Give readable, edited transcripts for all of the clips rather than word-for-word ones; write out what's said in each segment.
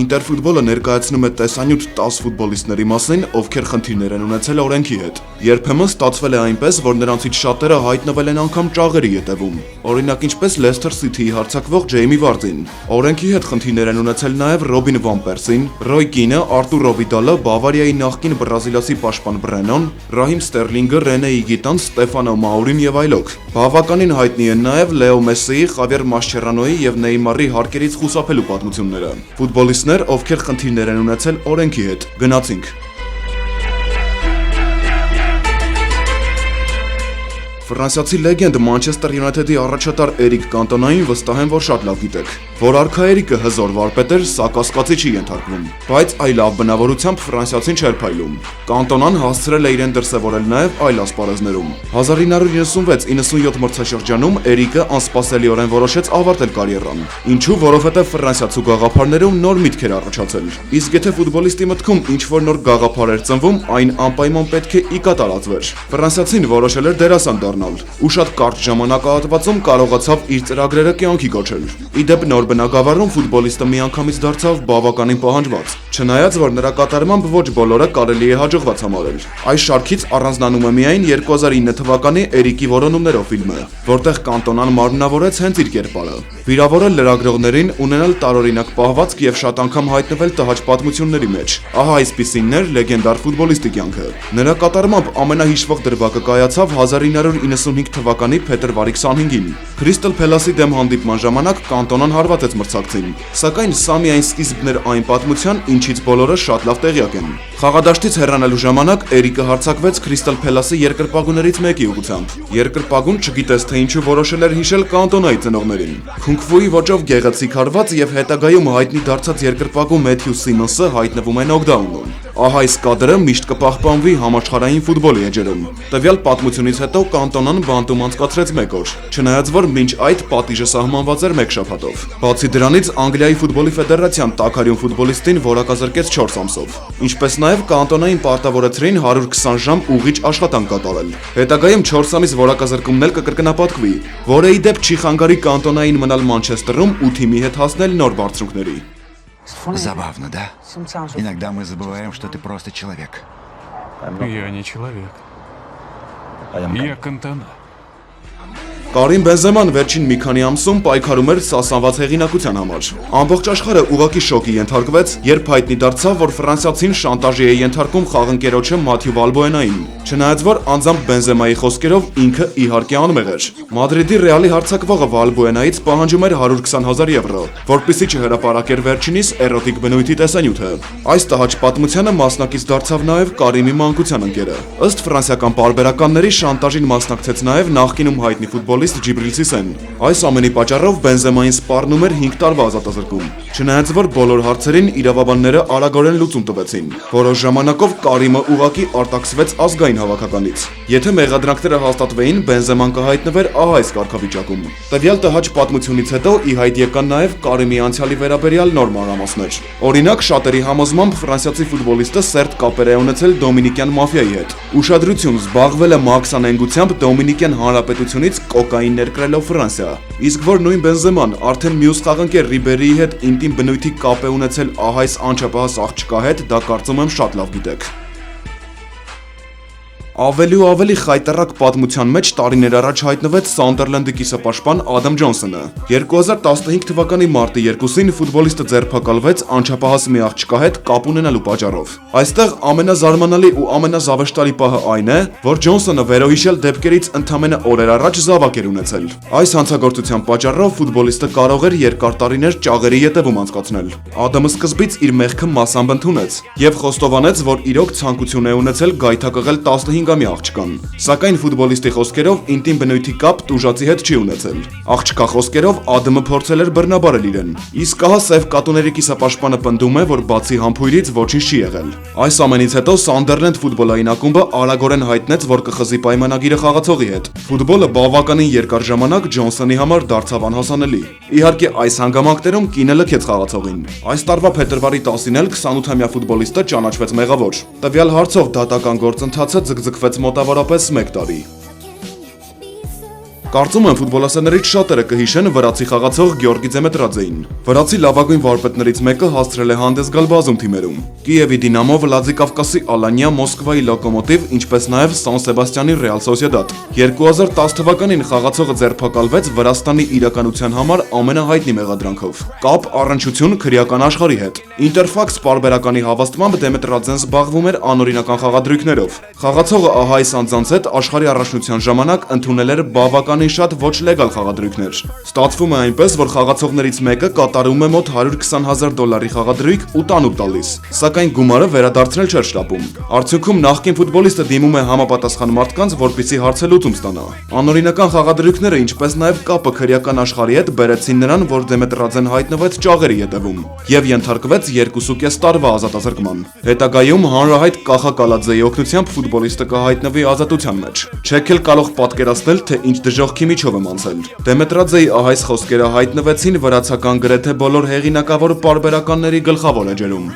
Ինտերֆուտբոլը ներկայացնում է տեսանյութ 10 ֆուտբոլիստների մասին, ովքեր խնդիրներ են ունեցել օրենքի հետ։ Երբեմն ստացվել է այնպես, որ նրանցից շատերը հայտնվել են անգամ ճաղերի ետևում։ Օրինակ, ինչպես Լեսթեր Սիթիի հարձակվող Ջեյմի Վարդին։ Օրենքի հետ խնդիրներ են ունեցել նաև Ռոբին վան Պերսին, Ռոյ Կինը, Արտուրո Վիդալը, Բավարիայի նախկին բրազիլացի պաշտպան Բրենոն, Ռահիմ Ստերլինգը, Ռենե Իգիտան, Ստեֆանո Մաուրին եւ այլոք։ Բավականին հայտնի են նաև Լեո Մեսսիի, Խավիեր Մասչերանոյի եւ Նեյմարի հարկերից խուսափելու պատմությունները։ Ֆուտբոլիստներ, ովքեր խնդիրներ են ունեցել օրենքի հետ։ Գնացինք։ Ֆրանսիացի լեգենդ Մանչեսթեր Յունայթեդի առաջատար Էրիկ Կանտոնային վստահ եմ, որ շատ լավ գիտեք, որ արքա Էրիկը հզոր վարպետ էր, սա կասկածի չի ենթարկվում, բայց այ լավ բնավորությամբ ֆրանսիացին չէր փայլում։ Կանտոնան հասցրել է իրեն դրսևորել նաև այլ ասպարեզներում։ 1996-97 մրցաշրջանում Էրիկը անսպասելիորեն որոշեց ավարտել կարիերան։ Ինչու՞, որովհետև ֆրանսիացու գաղափարներում նոր միտք էր առաջացել։ Իսկ եթե ֆուտբոլիստի մտքում ինչ-որ նոր գաղափար էր ծնվում, այն անպայման պետք է ի կատարածվեր։ Ֆրանսիացին որոշել էր դերասան դառնալ ու շատ կարճ ժամանակահատվածում կարողացավ իր ծրագրերը կյանքի կոչել։ Ի դեպ նոր բնագավառում ֆուտբոլիստը միանգամից դարձավ բավականին պահանջված, չնայած որ նրա կատարմամբ ոչ բոլորը կարելի է հաջողված համարել։ Այս շարքից առանձնանում է միայն 2009 թվականի Էրիկի որոնումներով ֆիլմը, որտեղ Կանտոնան մարմնավորեց հենց իր կերպարը։ Վիրավորել լրագրողներին, ունենալ տարօրինակ պահվածք եւ շատ անգամ հայտնվել տհաճ պատմությունների մեջ։ Ահա այսպիսինն էր լեգենդար ֆուտբոլիստի կյանքը։ Նրա կատարմամբ ամենահիշվող դրվագը կայացավ 1995 թվականի փետրվարի 25-ին։ Քրիստալ Փելասի դեմ հանդիպման ժամանակ Կանտոնան հարվածեց մրցակցին, սակայն սա միայն սկիզբն էր այն պատմության, ինչից բոլորը շատ լավ տեղյակ են։ Խաղադաշտից հեռանալու ժամանակ Էրիկը հարձակվեց Քրիստալ Փելասի երկրպագուներից մեկի ուղղությամբ։ Երկրպագուն չգիտես թե ինչու որոշել էր հիշել Կանտոնայի ծնողներին։ Քունգ-ֆուի ոճով գեղեցիկ հարված եւ հետագայում հայտնի դարձած երկրպագու Մեթյու Սիմոնսը հայտնվում է նոկդաունում։ Ահա այս կադրը միշտ կպահպանվի համաշխարհային ֆուտբոլի էջերում։ Տվյալ պատմությունից հետո Կանտոնան բանտում անցկացրեց 1 օր, չնայած որ մինչ այդ պատիժը սահմանված էր 1 շաբաթով։ Բացի դրանից Անգլիայի ֆուտբոլի ֆեդերացիան տաքարյուն ֆուտբոլիստին որակազրկեց 4 ամսով։ Ինչպես նաև Կանտոնային պարտավորեցրին 120 ժամ ուղիչ աշխատանք կատարել։ Հետագայում 4 ամիս որակազրկումն էլ կկրկնապատկվի, որը ի деп չի խանգարի Կանտոնային մնալ Մանչեսթերում ու թիմի հետ հասնել нոր բարձրությունների։ Забавно, да? Иногда мы забываем, что ты просто человек. Я не человек. Я Кантона. Կարին Բենզեման վերջին մի քանի ամսում պայքարում էր սասանված հեղինակության համար։ Ամբողջ աշխարհը ուղղակի շոկի ենթարկվեց, երբ հայտնի դարձավ, որ ֆրանսիացին շանտաժի է ենթարկում խաղընկերոջը Մաթյու Վալբոենային, չնայած որ անձամբ Բենզեմայի խոսքերով ինքը իհարկե անմեղ էր։ Մադրիդի Ռեալի հարձակվողը Վալբոենայից պահանջում էր 120,000 եվրո, որպեսզի չհրապարակեր վերջինիս էրոտիկ բնույթի տեսանյութը։ Այս տհաճ պատմությանը մասնակից դարձավ նաև Կարիմի մանկության ընկերը։ Ըստ ֆրանսիական պարբերականների շանտաժին մասնակցեց նաև նախկինում հայտնի ֆուտբոլիստ Ջիբրիլ Սիսեն։ Այս ամենի պատճառով Բենզեմային սպառնում էր 5 տարվա ազատազրկում։ Չնայած որ բոլոր հարցերին իրավաբանները արագորեն լուծում տվեցին։ Որոշ ժամանակով Կարիմը ուղղակի արտաքսվեց ազգային հավաքականից։ Եթե մեղադրանքները հաստատվեին, Բենզեման կհայտնվեր ահա այս կարգավիճակում։ Տվյալ տհաճ պատմությունից հետո ի հայտ եկան նաև Կարիմի անցյալի վերաբերյալ նոր մանրամասներ։ Օրինակ, շատերի համոզմամբ ֆրանսիացի ֆուտբոլիստը սերտ կապեր է ունեցել դոմինիկյան մաֆիայի հետ։ Ուշադրություն, զբաղվել է մաքսանենգությամբ Դոմինիկյան Հանրապետությունից կոկային ներկրելով Ֆրանսիա։ Իսկ որ նույն Բենզեման արդեն մյուս խաղընկեր Ռիբերիի հետ ինտիմ բնույթի կապ է ունեցել ահա այս անչափահաս աղջկա հետ, դա կարծում եմ շատ լավ գիտեք։ Ավելի ու ավելի խայտառակ պատմության մեջ տարիներ առաջ հայտնվեց Սանդերլենդի կիսապաշտպան Ադամ Ջոնսոնը։ 2015 թվականի մարտի 2-ին ֆուտբոլիստը ձերբակալվեց անչափահաս մի աղջկա հետ կապ ունենալու պատճառով։ Այստեղ ամենազարմանալի ու ամենազավեշտալի պահը այն է, որ Ջոնսոնը վերոհիշել դեպքերից ընդամենը օրեր առաջ զավակ էր ունեցել։ Այս հանցագործության պատճառով ֆուտբոլիստը կարող էր երկար տարիներ ճաղերի ետևում անցկացնել։ Ադամը սկզբից իր մեղքը մասամբ ընդունեց եւ խոստովանեց, որ իրոք ցանկություն է ունեցել գայթակղել 15-ամյա աղջկան, սակայն ֆուտբոլիստի խոսքերով ինտիմ բնույթի կապ տուժածի հետ չի ունեցել։ Աղջկա խոսքերով Ադամը փորձել էր բռնաբարել իրեն։ Իսկ ահա սև կատուների կիսապաշտպանը պնդում է, որ բացի համբույրից ոչինչ չի եղել։ Այս ամենից հետո Սանդերլենդ ֆուտբոլային ակումբը արագորեն հայտնեց, որ կխզի պայմանագիրը խաղացողի հետ։ Ֆուտբոլը բավականին երկար ժամանակ Ջոնսոնի համար դարձավ անհասանելի։ Իհարկե այս հանգամանքներում կինը լքեց խաղացողին։ Այս տարվա փետրվարի 10-ին էլ 28-ամյա ֆուտբոլիստը ճանաչվեց մեղավոր։ Տվյալ հարցով դատական գործընթացը ձգձգվեց մոտավորապես 1 տարի։ Կարծում եմ ֆուտբոլասերներից շատերը կհիշեն վրացի խաղացող Գյորգի Ձեմետրաձեին։ Վրացի լավագույն վարպետներից մեկը հասցրել է հանդես գալ բազում թիմերում՝ Կիևի Դինամո, Վլադիկավկասի Ալանիա, Մոսկվայի Լոկոմոտիվ, ինչպես նաև Սան Սեբաստիանի Ռեալ Սոսիեդադ։ 2010 թվականին խաղացողը ձերբակալվեց Վրաստանի իրականության համար ամենահայտնի մեղադրանքով՝ կապ, առնչություն քրեական աշխարհի հետ։ Interfax պարբերականի հավաստմամբ Դեմետրաձեն զբաղվում էր անօրինական խաղադրույքներով։ Խաղացողը ահա այս անձանց հետ աշխարհի առաջնության ժամանակ ընդունել էր բավականին շատ ոչ լեգալ խաղադրույքներ։ Ստացվում է այնպես, որ խաղացողներից մեկը կատարում է մոտ $120,000 խաղադրույք ու տանուկ տալիս, սակայն գումարը վերադարձնել չէր շտապում։ Արդյունքում նախկին ֆուտբոլիստը դիմում է համապատասխան մարդկանց, որպեսզի հարցը լուծում ստանա։ Անօրինական խաղադրույքները, ինչպես նաև կապը քրեական աշխարհի հետ բերեցին նրան, որ Դեմետրաձեն հայտնվեց ճաղերի ետևում եւ ենթարկվեց 2.5 տարվա ազատազրկման։ Հետագայում հանրահայտ Կախա Կալաձեի օգնությամբ ֆուտբոլիստը կհայտնվի ազատության մեջ։ Չեք էլ կարող պատկերացնել, թե ինչ դժոխքի միջով եմ անցել։ Դեմետրաձեի այս խոսքերը հայտնվեցին վրացական գրեթե բոլոր հեղինակավոր պարբերականների գլխավոր էջերում։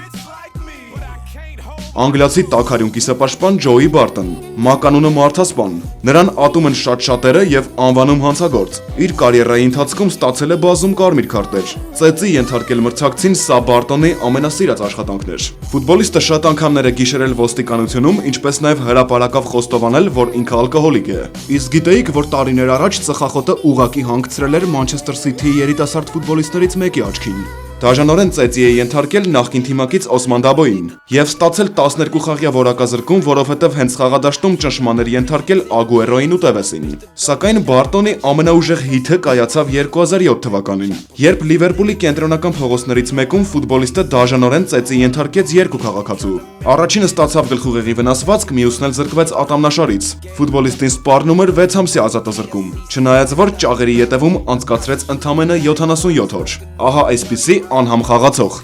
Անգլիացի տաքարյուն կիսապաշտպան Ջոուի Բարտոն, մականունը մարդասպան։ Նրան ատում են շատ շատերը եւ անվանում հանցագործ։ Իր կարիերայի ընթացքում ստացել է բազում կարմիր քարտեր։ Ծեծի ենթարկել մրցակցին սա Բարտոնի ամենասիրած աշխատանքն էր։ Ֆուտբոլիստը շատ անգամներ է գիշերել ոստիկանությունում, ինչպես նաև հրապարակավ խոստովանել, որ ինքը ալկոհոլիկ է։ Իսկ գիտեիք, որ տարիներ առաջ ծխախոտը ուղղակի հանգցրել էր Մանչեսթեր Սիթիի երիտասարդ ֆուտբոլիստներից մեկի աչքին։ Դաժանորեն ծեծի է ենթարկել նախկին թիմակից Օսման Դաբոյին եւ ստացել 12 խաղյա որակազրկում, որովհետեւ հենց խաղադաշտում ճնշման էր ենթարկել Ագուերոին ու Տևեսին։ Սակայն Բարտոնի ամենաուժեղ հիթը կայացավ 2007 թվականին, երբ Լիվերպուլի կենտրոնական փողոցներից մեկում ֆուտբոլիստը դաժանորեն ծեծի ենթարկեց երկու քաղաքացու։ Առաջինը ստացավ գլխուղեղի վնասվածք, մյուսն էլ զրկվեց ատամնաշարից։ Ֆուտբոլիստին սպառնում էր 6 ամսյա ազատազրկում, չնայած որ ճաղերի ետևում անցկացրեց ընդամենը 77 օր։ Ահա այսպիսի անհամ խաղացող։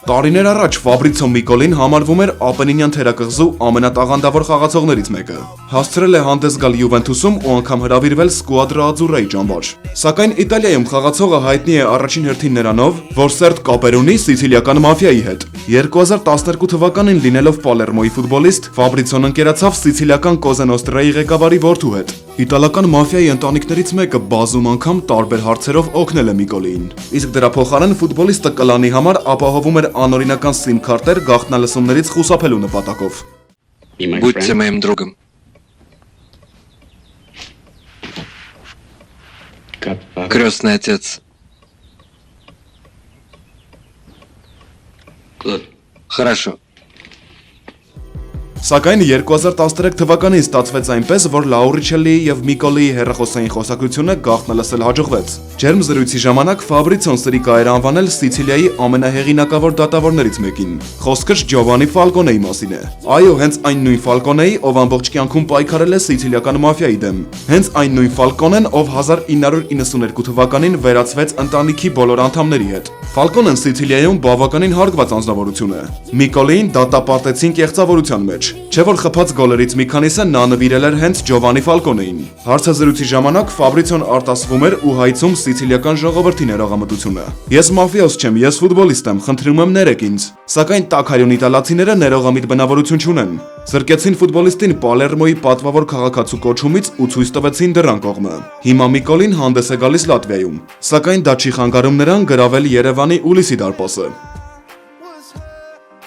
Տարիներ առաջ Ֆաբրիցիո Միկոլին համարվում էր Ապենինյան թերակղզու ամենատաղանդավոր խաղացողներից մեկը։ Հասցրել է հանդես գալ Յուվենտուսում ու անգամ հրավիրվել Սկուադրա Աձուրայի ճամբար։ Սակայն Իտալիայում խաղացողը հայտնի է առաջին հերթին նրանով, որ սերտ կապեր ունի սիցիլիական մաֆիայի հետ։ 2012 թվականին լինելով Պալերմոյի ֆուտբոլիստ, Ֆաբրիցիոն ընկերացավ սիցիլիական Կոզա Նոստրայի ղեկավարի որդու հետ։ Իտալական մաֆիայի ընտանիքներից մեկը բազում անգամ տարբեր հարցերով օգնել է Միկոլիին։ Իսկ դրա փոխարեն ֆուտբոլիստը կլանի համար ապահովում էր անօրինական SIM քարտեր գաղտնալսումներից խուսափելու նպատակով։ Будьте моим другом. Крестный отец. Хорошо. Սակայն 2013 թվականին ստացվեց այնպես, որ Լաուրիչելիի եւ Միկոլիի հեռախոսային խոսակցությունը գաղտնալսել հաջողվեց։ Ջերմ զրույցի ժամանակ Ֆաբրիցիոն սրիկա էր անվանել Սիցիլիայի ամենահեղինակավոր դատավորներից մեկին։ Խոսքը Ջովանի Ֆալկոնեի մասին է։ Այո, հենց այն նույն Ֆալկոնեի, ով ամբողջ կյանքում պայքարել է սիցիլիական մաֆիայի դեմ։ Հենց այն նույն Ֆալկոնեն, ով 1992 թվականին վերացվեց ընտանիքի բոլոր անդամների հետ։ Ֆալկոնեն Սիցիլիայում բավականին հարգված անձնավորություն է։ Միկոլիին դատապարտեցին կեղծավորության մեջ։ Չէ որ խփած գոլերից մի քանիսը նա նվիրել էր հենց Ջովանի Ֆալկոնեին։ Հարցազրույցի ժամանակ Ֆաբրիցիոն արտասվում էր ու հայցում սիցիլիական ժողովրդի ներողամտությունը։ Ես մաֆիոս չեմ, ես ֆուտբոլիստ եմ, խնդրում եմ ներեք ինձ։ Սակայն տաքարյուն իտալացիները ներողամիտ բնավորություն չունեն։ Զրկեցին ֆուտբոլիստին Պալերմոյի պատվավոր քաղաքացու կոչումից ու ցույց տվեցին դրան կողմը։ Հիմա Միկոլին հանդես է գալիս Լատվիայում, սակայն դա չի խանգարում նրան գրավել Երևանի Ուլիսի դարպասը։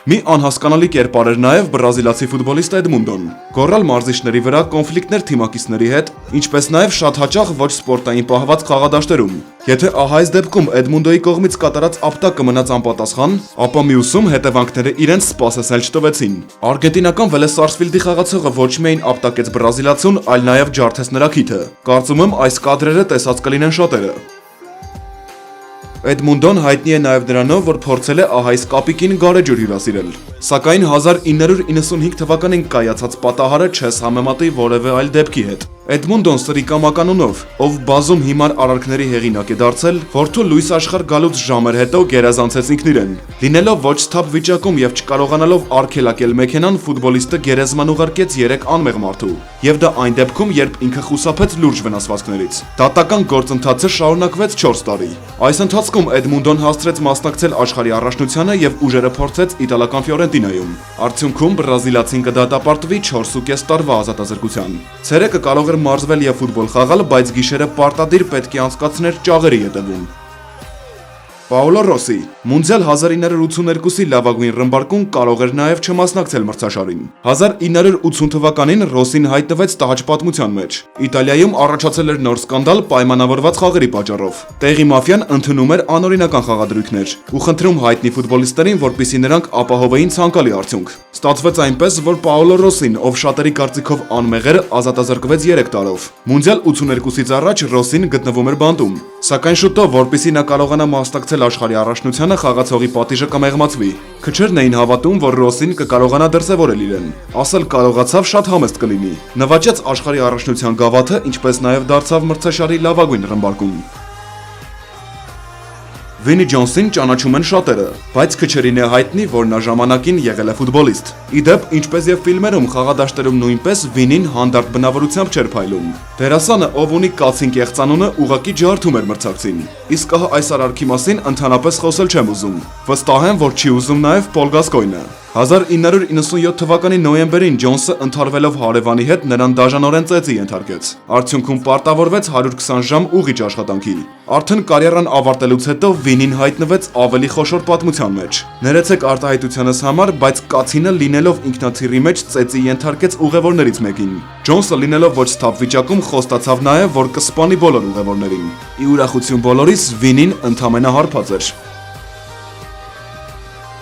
Մի անհասկանալի կերպար էր նաև բրազիլացի ֆուտբոլիստ Էդմունդոն։ Գոռալ մարզիչների վրա կոնֆլիկտներ թիմակիցների հետ, ինչպես նաև շատ հաճախ ոչ սպորտային պահված խաղադաշտերում։ Եթե ահա այս դեպքում Էդմունդոյի կողմից կատարած ապտակը մնաց անպատասխան, ապա մյուսում հետևանքները իրենց սպասեցնել չտվեցին։ Արգենտինական Վելես Սարսֆիլդի խաղացողը ոչ միայն ապտակեց բրազիլացուն, այլ նաև ջարդեց նրա քիթը։ Կարծում եմ այս կադրերը տեսած կլինեն շատերը։ Էդմունդոն հայտնի է նաև նրանով, որ փորձել է ահա այս կապիկին գարեջուր հյուրասիրել։ Սակայն 1995 թվականին կայացած պատահարը չես համեմատի որևէ այլ դեպքի հետ։ Էդմունդոն սրիկամականունով, ով բազում հիմար արարքների հեղինակ է դարձել, որդու լույս աշխարհ գալուց ժամեր հետո գերազանցեց ինքն իրեն։ Լինելով ոչ սթափ վիճակում եւ չկարողանալով արգելակել մեքենան, ֆուտբոլիստը գերեզման ուղարկեց 3 անմեղ մարդու։ Եվ դա այն դեպքում, երբ ինքը խուսափեց լուրջ վնասվածքներից։ Դատական գործընթացը շարունակվեց 4 տարի։ Այս ընթացքում Էդմունդոն հասցրեց մասնակցել աշխարհի առաջնությանը եւ ուժերը փորձեց իտալական Ֆիորենտինայում։ Արդյունքում բրազիլացին կդատապարտվի 4.5 տարվա ազատազրկության։ Ցերեկը կարող էր մարզվել եւ ֆուտբոլ խաղալ, բայց գիշերը պարտադիր պետք է անցկացներ ճաղերի ետևում։ Պաոլո Ռոսի Մունդիալ 1982-ի լավագույն ռմբարկուն կարող էր նաև չմասնակցել մրցաշարին։ 1980 թվականին Ռոսին հայտնվեց տհաճ պատմության մեջ։ Իտալիայում առաջացել էր նոր սկանդալ պայմանավորված խաղերի պատճառով։ Տեղի մաֆիան ընդունում էր անօրինական խաղադրույքներ ու խնդրում հայտնի ֆուտբոլիստերին, որպեսզի նրանք ապահովեին ցանկալի արդյունք։ Ստացվեց այնպես, որ Պաոլո Ռոսին, ով շատերի կարծիքով անմեղ էր, ազատազրկվեց 3 տարով։ Մունդիալ 82-ից առաջ Ռոսին գտնվում էր բանտում, սակայն շուտով, որպեսզի նա կարողանա մասնակցել աշխարհի առաջնությանը, խաղացողի պատիժը կմեղմացվի։ Քչերն էին հավատում, որ Ռոսին կկարողանա դրսևորել իրեն։ Ասել կարողացավ շատ համեստ կլինի։ Նվաճեց աշխարհի առաջնության գավաթը, ինչպես նաև դարձավ մրցաշարի լավագույն ռմբարկուն։ Վինի Ջոնսին ճանաչում են շատերը, բայց քչերին է հայտնի, որ նա ժամանակին եղել է ֆուտբոլիստ։ Իդեպ, ինչպես եւ ֆիլմերում, խաղադաշտերում նույնպես Վինին հանդարտ բնավորությամբ չէր փայլում։ Դերասանը, ով ունի կացին կեղծանունը, ուղղակի ջարդում էր մրցակցին։ Իսկ այս արարքի մասին ընդհանրապես խոսել չեմ ուզում։ Վստահ եմ, որ չի ուզում նաեւ Պոլ Գասկոյնը։ 1997 թվականի նոյեմբերին Ջոնսը ընդհարվելով հարևանի հետ նրան դաժանորեն ծեծի ենթարկեց։ Արդյունքում պարտավորվեց 120 ժամ ուղիչ աշխատանքի։ Արդեն կարիերան ավարտելուց հետո Վինին հայտնվեց ավելի խոշոր պատմության մեջ։ Ներեցեք արտահայտությանս համար, բայց կացինը լինելով ինքնաթիռի մեջ ծեծի ենթարկեց ուղևորներից մեկին։ Ջոնսը լինելով ոչ սթափ վիճակում խոստացավ նաև, որ կսպանի բոլոր ուղևորներին։ Ի ուրախություն բոլորիս Վինին ընդամենը հարբած էր։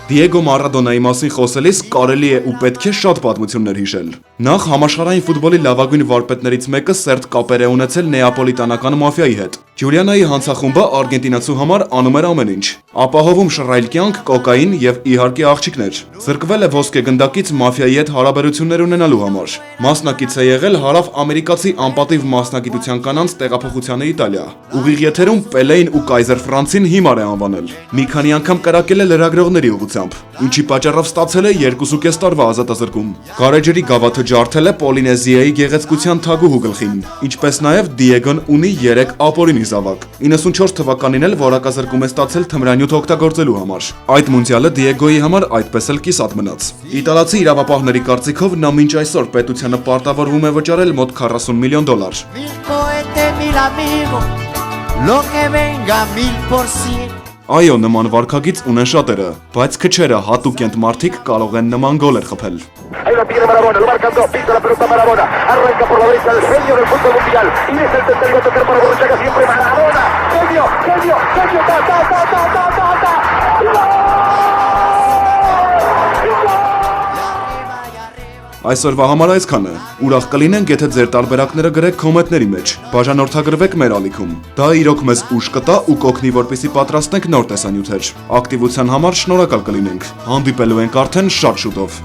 Դիեգո Մարադոնայի մասին խոսելիս կարելի է ու պետք է շատ պատմություններ հիշել։ Նախ համաշխարհային ֆուտբոլի լավագույն վարպետներից մեկը սերտ կապեր է ունեցել նեապոլիտանական մաֆիայի հետ։ Ջուլիանայի հանցախումբը արգենտինացու համար անում էր ամեն ինչ։ Ապահովում շռայլ կյանք, կոկային եւ իհարկե աղջիկներ։ Զրկվել է ոսկե գնդակից մաֆիայի հետ հարաբերություններ ունենալու համար։ Մասնակից է եղել հարավ-ամերիկացի անպատիվ մասնագիտության կանանց տեղափոխությանը Իտալիա։ Ուղիղ եթերում Պելեին ու Կայզեր Ֆրանցին հիմար է անվանել։ Մի քանի անգամ կրակել է լրագրողների ուղղությամբ, ինչի պատճառով ստացել է 2.5 տարվա ազատազրկում։ Գարեջրի գավաթը ջարդել է Պոլինեզիայի գեղեցկության թագուհու գլխին, ինչպես նաև Դիեգոն ունի 3 ապօրինի զավակ։ 94 թվականին էլ որակազրկում է ստացել թմրանյութ օգտագործելու համար։ Այդ մունդիալը Դիեգոյի համար այդպես էլ կիսատ մնաց։ Իտալացի իրավապահների կարծիքով նա մինչ այսօր պետությանը պարտավորվում է վճարել մոտ $40 միլիոն։ Այո, նման վարքագիծ ունեն շատերը, բայց քչերը հատուկենտ մարդիկ կարող են նման գոլեր խփել։ Ahí lo tiene Marabona, lo marcan dos, pisa la pelota Marabona, arranca por la derecha el genio del fútbol mundial, y es el tercero a tocar para Borruchaga, siempre Marabona, genio, ta. Այսօրվա համար այսքանը։ Ուրախ կլինենք, եթե ձեր տարբերակները գրեք կոմենտների մեջ։ Բաժանորդագրվեք մեր ալիքում։ Դա իրոք մեզ ուժ կտա ու կօգնի, որպեսզի պատրաստենք նոր տեսանյութեր։ Ակտիվության համար շնորհակալ կլինենք։ Հանդիպելու ենք արդեն շատ շուտով։